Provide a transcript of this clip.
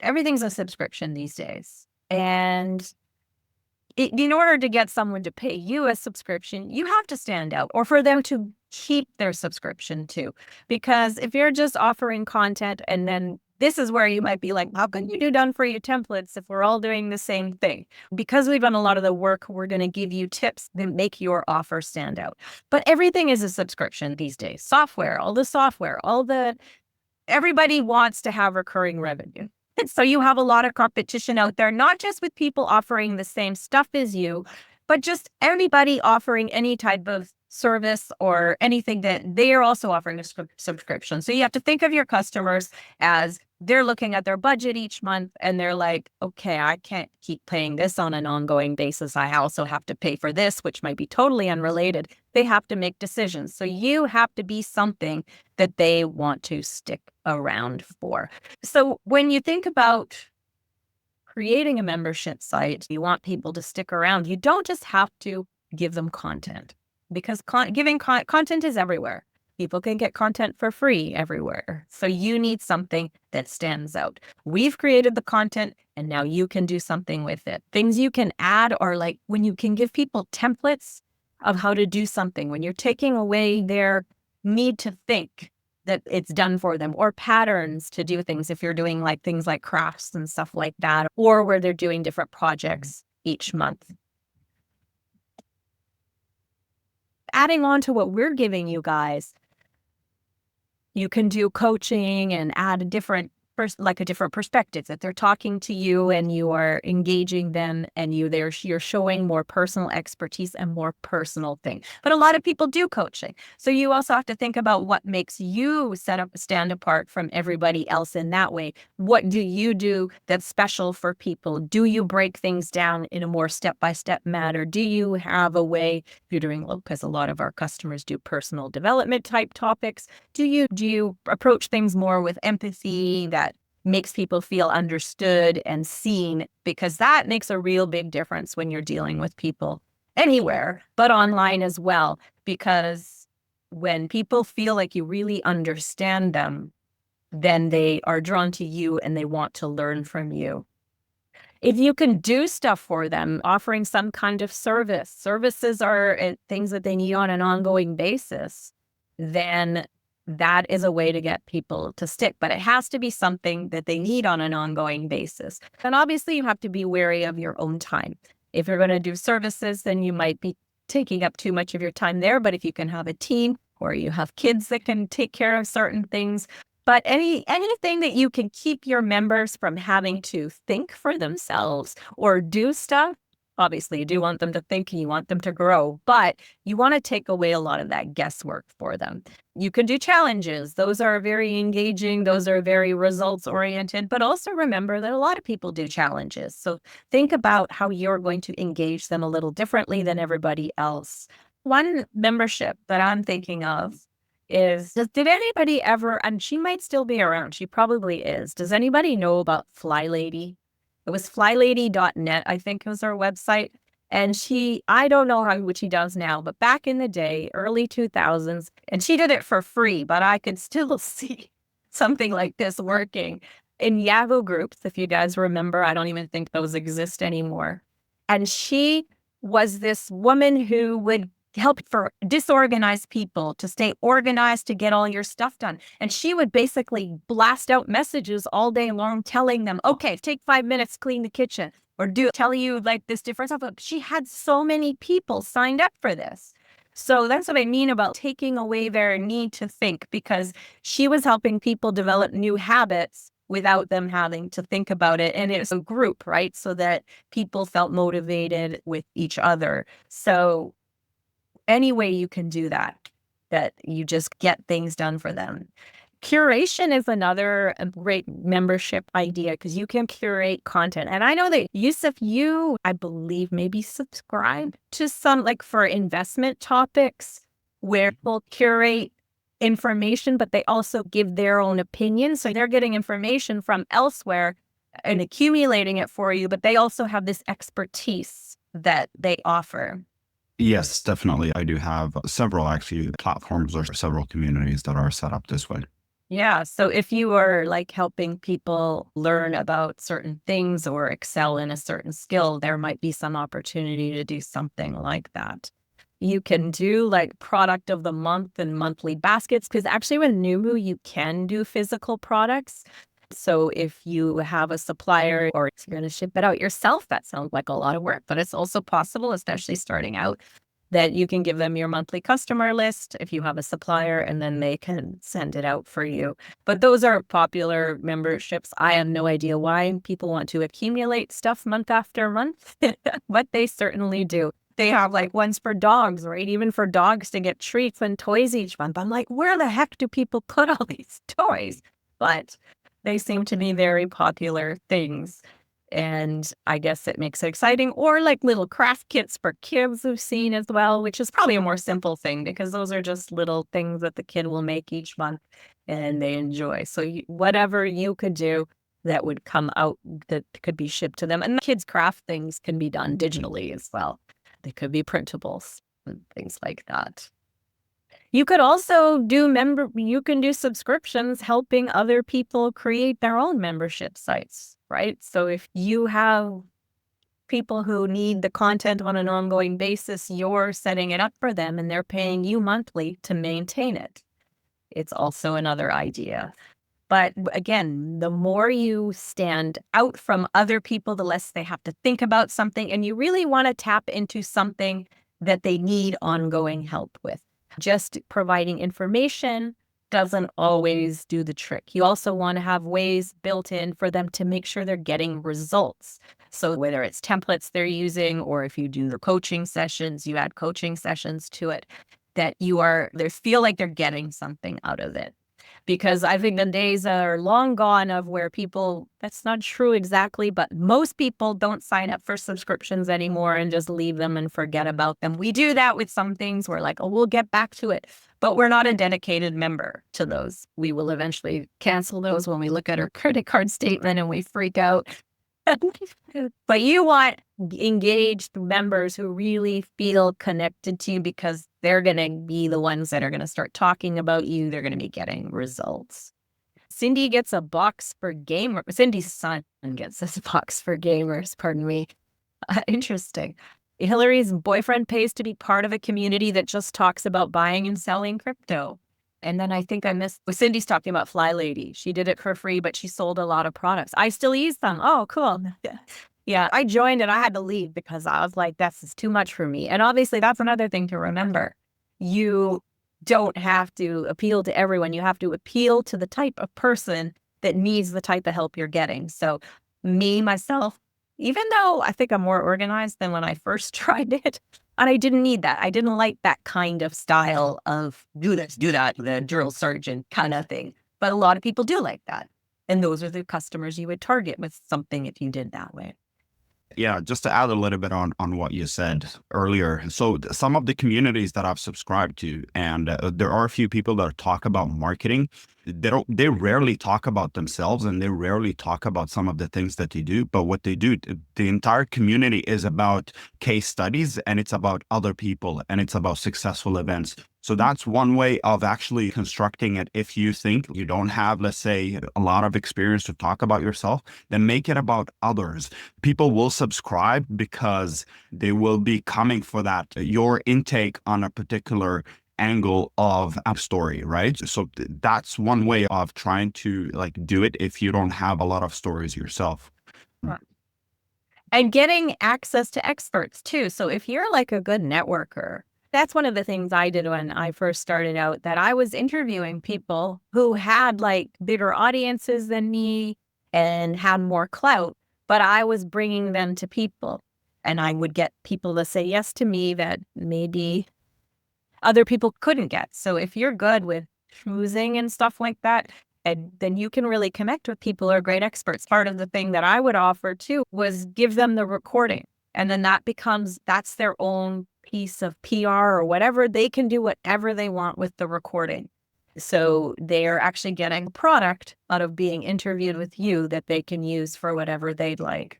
everything's a subscription these days. And in order to get someone to pay you a subscription, you have to stand out or for them to keep their subscription too. Because if you're just offering content and then this is where you might be like, how can you do done for you templates if we're all doing the same thing? Because we've done a lot of the work, we're going to give you tips that make your offer stand out. But everything is a subscription these days. Software, everybody wants to have recurring revenue. And so you have a lot of competition out there, not just with people offering the same stuff as you, but just everybody offering any type of service or anything that they are also offering a subscription. So you have to think of your customers as they're looking at their budget each month and they're like, okay, I can't keep paying this on an ongoing basis. I also have to pay for this, which might be totally unrelated. They have to make decisions. So you have to be something that they want to stick around for. So when you think about creating a membership site, you want people to stick around. You don't just have to give them content because giving content is everywhere. People can get content for free everywhere. So you need something that stands out. We've created the content and now you can do something with it. Things you can add are like when you can give people templates of how to do something, when you're taking away their need to think that it's done for them, or patterns to do things if you're doing like things like crafts and stuff like that, or where they're doing different projects each month. Adding on to what we're giving you guys, you can do coaching and add a different perspective that they're talking to you and you are engaging them and you're showing more personal expertise and more personal thing. But a lot of people do coaching. So you also have to think about what makes you stand apart from everybody else in that way. What do you do that's special for people? Do you break things down in a more step-by-step manner? Do you have a way, if you're doing, because a lot of our customers do personal development type topics, do you approach things more with empathy that makes people feel understood and seen? Because that makes a real big difference when you're dealing with people anywhere, but online as well. Because when people feel like you really understand them, then they are drawn to you and they want to learn from you. If you can do stuff for them, offering some kind of services are things that they need on an ongoing basis, then that is a way to get people to stick. But it has to be something that they need on an ongoing basis. And obviously, you have to be wary of your own time. If you're going to do services, then you might be taking up too much of your time there. But if you can have a team or you have kids that can take care of certain things, but anything that you can keep your members from having to think for themselves or do stuff, obviously you do want them to think and you want them to grow, but you want to take away a lot of that guesswork for them. You can do challenges. Those are very engaging. Those are very results oriented, but also remember that a lot of people do challenges. So think about how you're going to engage them a little differently than everybody else. One membership that I'm thinking of is, did anybody ever, and she might still be around, she probably is. Does anybody know about Fly Lady? It was flylady.net, I think was her website. And I don't know what she does now, but back in the day, early 2000s, and she did it for free, but I could still see something like this working in Yahoo groups. If you guys remember, I don't even think those exist anymore. And she was this woman who would help for disorganized people to stay organized, to get all your stuff done. And she would basically blast out messages all day long telling them, okay, take 5 minutes, clean the kitchen, or tell you like this different stuff. She had so many people signed up for this. So that's what I mean about taking away their need to think, because she was helping people develop new habits without them having to think about it. And it's a group, right? So that people felt motivated with each other. So any way you can do that you just get things done for them. Curation is another great membership idea because you can curate content. And I know that Yusuf, I believe, maybe subscribe to some like for investment topics where people curate information, but they also give their own opinion. So they're getting information from elsewhere and accumulating it for you, but they also have this expertise that they offer. Yes, definitely. I do have several actually platforms or several communities that are set up this way. Yeah. So if you are like helping people learn about certain things or excel in a certain skill, there might be some opportunity to do something like that. You can do like product of the month and monthly baskets because actually with Numu, you can do physical products. So if you have a supplier or if you're going to ship it out yourself, that sounds like a lot of work, but it's also possible, especially starting out, that you can give them your monthly customer list if you have a supplier, and then they can send it out for you. But those are popular memberships. I have no idea why people want to accumulate stuff month after month, but they certainly do. They have like ones for dogs, right? Even for dogs to get treats and toys each month. I'm like, where the heck do people put all these toys? But they seem to be very popular things. And I guess it makes it exciting. Or like little craft kits for kids we've seen as well, which is probably a more simple thing because those are just little things that the kid will make each month and they enjoy. So whatever you could do that would come out that could be shipped to them. And the kids' craft things can be done digitally as well. They could be printables and things like that. You could also you can do subscriptions helping other people create their own membership sites, right? So if you have people who need the content on an ongoing basis, you're setting it up for them and they're paying you monthly to maintain it. It's also another idea. But again, the more you stand out from other people, the less they have to think about something. And you really want to tap into something that they need ongoing help with. Just providing information doesn't always do the trick. You also want to have ways built in for them to make sure they're getting results. So whether it's templates they're using, or if you do the coaching sessions, you add coaching sessions to it, that they feel like they're getting something out of it. Because I think the days are long gone of where that's not true exactly, but most people don't sign up for subscriptions anymore and just leave them and forget about them. We do that with some things. We're like, oh, we'll get back to it. But we're not a dedicated member to those. We will eventually cancel those when we look at our credit card statement and we freak out. But you want engaged members who really feel connected to you because they're going to be the ones that are going to start talking about you. They're going to be getting results. Cindy gets a box for gamers. Cindy's son gets this box for gamers, pardon me. Interesting. Hillary's boyfriend pays to be part of a community that just talks about buying and selling crypto. And then I think Cindy's talking about Fly Lady. She did it for free, but she sold a lot of products. I still use them. Oh, cool. Yeah, I joined and I had to leave because I was like, this is too much for me. And obviously, that's another thing to remember. You don't have to appeal to everyone. You have to appeal to the type of person that needs the type of help you're getting. So myself, even though I think I'm more organized than when I first tried it, and I didn't need that. I didn't like that kind of style of do this, do that, the drill sergeant kind of thing. But a lot of people do like that. And those are the customers you would target with something if you did that way. Yeah, just to add a little bit on what you said earlier. So some of the communities that I've subscribed to, and there are a few people that talk about marketing. They rarely talk about themselves and they rarely talk about some of the things that they do. But what they do, the entire community is about case studies and it's about other people and it's about successful events. So that's one way of actually constructing it. If you think you don't have, let's say, a lot of experience to talk about yourself, then make it about others. People will subscribe because they will be coming for that, your intake on a particular angle of a story, right? So that's one way of trying to like do it if you don't have a lot of stories yourself. And getting access to experts too. So if you're like a good networker, that's one of the things I did when I first started out, that I was interviewing people who had like bigger audiences than me and had more clout, but I was bringing them to people and I would get people to say yes to me that maybe other people couldn't get. So if you're good with schmoozing and stuff like that, and then you can really connect with people who are great experts. Part of the thing that I would offer too was give them the recording. And then that's their own piece of PR or whatever. They can do whatever they want with the recording. So they're actually getting a product out of being interviewed with you that they can use for whatever they'd like.